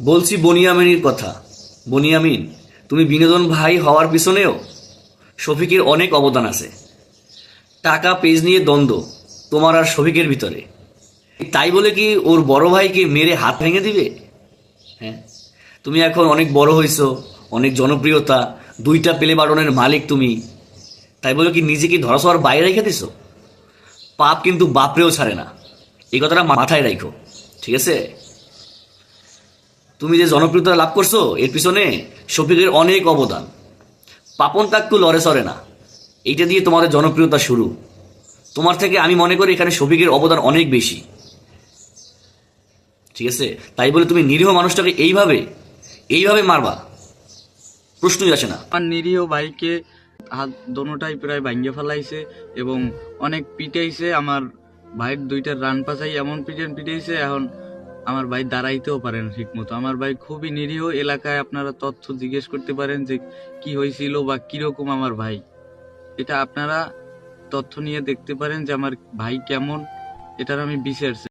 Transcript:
বলছি বনিয়ামিনের কথা। বনিয়ামিন, তুমি বিনোদন ভাই হওয়ার পিছনেও শফিকের অনেক অবদান আছে। টাকা পেজ নিয়ে দ্বন্দ্ব তোমার আর শফিকের ভিতরে, তাই বলে কি ওর বড় ভাইকে মেরে হাত ভেঙে দিবে? হ্যাঁ, তুমি এখন অনেক বড় হইছো, অনেক জনপ্রিয়তা, 2টা প্লে বাটনের মালিক তুমি, তাই বলে কি নিজেকে ধরাছোঁয়ার বাইরে রেখে দিছো? পাপ কিন্তু বাপরেও ছাড়ে না, এই কথাটা মাথায় রাখো, ঠিক আছে? তুমি যে জনপ্রিয়তা লাভ করছো এর পিছনে শফিকের অনেক অবদান। পাপন কাক্কু লড়ে সরে না, এইটা দিয়ে তোমাদের জনপ্রিয়তা শুরু। তোমার থেকে আমি মনে করি এখানে শফিকের অবদান অনেক বেশি, ঠিক আছে? তাই বলে তুমি নিরীহ মানুষটাকে এইভাবে এইভাবে মারবা, প্রশ্নই আসে না। আমার নিরীহ ভাইকে হাত দোনোটাই প্রায় ভাঙ্গে ফেলাইছে এবং অনেক পিটাইছে। আমার ভাইয়ের 2টা রান পাচাই এমন পিটাইছে, এখন আমার ভাই দাঁড়াইতেও পারে না ঠিক মতো। আমার ভাই খুবই নিরীহ। এলাকায় আপনারা তথ্য জিজ্ঞেস করতে পারেন যে কি হয়েছিল বা কিরকম আমার ভাই, এটা আপনারা তথ্য নিয়ে দেখতে পারেন যে আমার ভাই কেমন, এটার আমি বিচার চাই।